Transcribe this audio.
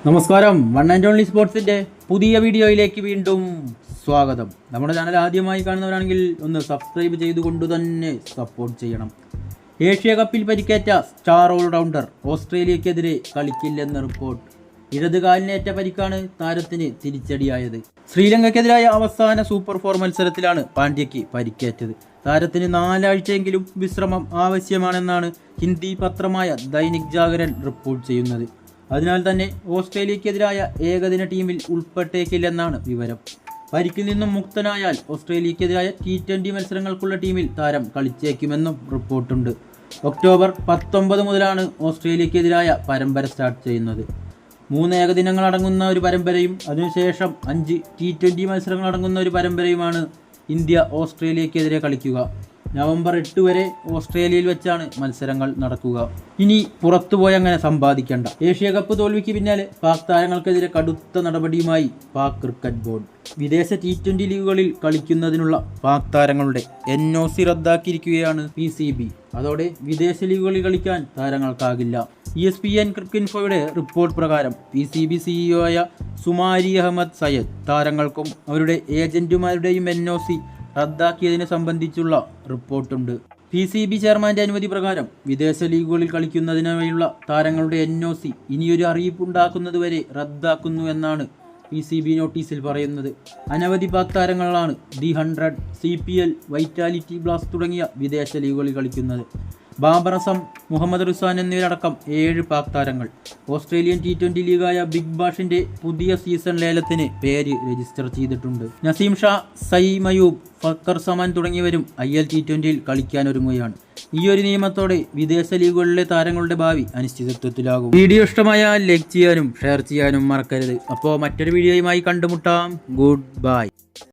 നമസ്കാരം, one and only സ്പോർട്സിൻ്റെ പുതിയ വീഡിയോയിലേക്ക് വീണ്ടും സ്വാഗതം. നമ്മുടെ ചാനൽ ആദ്യമായി കാണുന്നവരാണെങ്കിൽ ഒന്ന് സബ്സ്ക്രൈബ് ചെയ്തുകൊണ്ട് തന്നെ സപ്പോർട്ട് ചെയ്യണം. ഏഷ്യ കപ്പിൽ പരിക്കേറ്റ സ്റ്റാർ ഓൾറൗണ്ടർ ഓസ്ട്രേലിയക്കെതിരെ കളിക്കില്ലെന്ന് റിപ്പോർട്ട്. ഇടതുകാലിനേറ്റ പരിക്കാണ് താരത്തിന് തിരിച്ചടിയായത്. ശ്രീലങ്കയ്ക്കെതിരായ അവസാന സൂപ്പർ 4 മത്സരത്തിലാണ് പാണ്ഡ്യയ്ക്ക് പരിക്കേറ്റത്. താരത്തിന് 4 ആഴ്ചയെങ്കിലും വിശ്രമം ആവശ്യമാണെന്നാണ് ഹിന്ദി പത്രമായ ദൈനിക് ജാഗരൻ റിപ്പോർട്ട് ചെയ്യുന്നത്. അതിനാൽ തന്നെ ഓസ്ട്രേലിയക്കെതിരായ ഏകദിന ടീമിൽ ഉൾപ്പെട്ടേക്കില്ലെന്നാണ് വിവരം. പരിക്കിൽ നിന്നും മുക്തനായാൽ ഓസ്ട്രേലിയക്കെതിരായ T20 മത്സരങ്ങൾക്കുള്ള ടീമിൽ താരം കളിച്ചേക്കുമെന്നും റിപ്പോർട്ടുണ്ട്. ഒക്ടോബർ 19 മുതലാണ് ഓസ്ട്രേലിയക്കെതിരായ പരമ്പര സ്റ്റാർട്ട് ചെയ്യുന്നത്. 3 ഏകദിനങ്ങൾ അടങ്ങുന്ന ഒരു പരമ്പരയും അതിനുശേഷം 5 T20 മത്സരങ്ങൾ അടങ്ങുന്ന ഒരു പരമ്പരയുമാണ് ഇന്ത്യ ഓസ്ട്രേലിയക്കെതിരെ കളിക്കുക. നവംബർ 8 വരെ ഓസ്ട്രേലിയയിൽ വെച്ചാണ് മത്സരങ്ങൾ നടക്കുക. ഇനി പുറത്തുപോയി അങ്ങനെ സമ്പാദിക്കേണ്ട. ഏഷ്യ കപ്പ് തോൽവിക്ക് പിന്നാലെ പാക് താരങ്ങൾക്കെതിരെ കടുത്ത നടപടിയുമായി പാക് ക്രിക്കറ്റ് ബോർഡ്. വിദേശ T20 ലീഗുകളിൽ കളിക്കുന്നതിനുള്ള പാക് താരങ്ങളുടെ NOC റദ്ദാക്കിയിരിക്കുകയാണ് PCB. അതോടെ വിദേശ ലീഗുകളിൽ കളിക്കാൻ താരങ്ങൾക്കാകില്ല. ESPN ക്രിക്കിൻഫോയുടെ റിപ്പോർട്ട് പ്രകാരം PCB CEO ആയ സുമാരി അഹമ്മദ് സയ്യദ് താരങ്ങൾക്കും അവരുടെ ഏജന്റുമാരുടെയും NOC റദ്ദാക്കിയതിനെ സംബന്ധിച്ചുള്ള റിപ്പോർട്ടുണ്ട്. PCB ചെയർമാൻ്റെ അനുമതി പ്രകാരം വിദേശ ലീഗുകളിൽ കളിക്കുന്നതിനായുള്ള താരങ്ങളുടെ NOC ഇനിയൊരു അറിയിപ്പുണ്ടാക്കുന്നതുവരെ റദ്ദാക്കുന്നു എന്നാണ് PCB നോട്ടീസിൽ പറയുന്നത്. അനവധി പാക് താരങ്ങളാണ് ദി 100, CPL, വൈറ്റാലിറ്റി ബ്ലാസ്റ്റ് തുടങ്ങിയ വിദേശ ലീഗുകളിൽ കളിക്കുന്നത്. ബാബർ അസം, മുഹമ്മദ് റിസാൻ എന്നിവരടക്കം 7 പാക് താരങ്ങൾ ഓസ്ട്രേലിയൻ T20 ലീഗായ ബിഗ് ബാഷിൻ്റെ പുതിയ സീസൺ ലേലത്തിന് പേര് രജിസ്റ്റർ ചെയ്തിട്ടുണ്ട്. നസീം ഷാ, സൈം അയൂബ്, ഫക്കർ സമാൻ തുടങ്ങിയവരും IL T20യിൽ കളിക്കാനൊരുങ്ങുകയാണ്. ഈ ഒരു നിയമത്തോടെ വിദേശ ലീഗുകളിലെ താരങ്ങളുടെ ഭാവി അനിശ്ചിതത്വത്തിലാകും. വീഡിയോ ഇഷ്ടമായാൽ ലൈക്ക് ചെയ്യാനും ഷെയർ ചെയ്യാനും മറക്കരുത്. അപ്പോൾ മറ്റൊരു വീഡിയോയുമായി കണ്ടുമുട്ടാം. Good bye.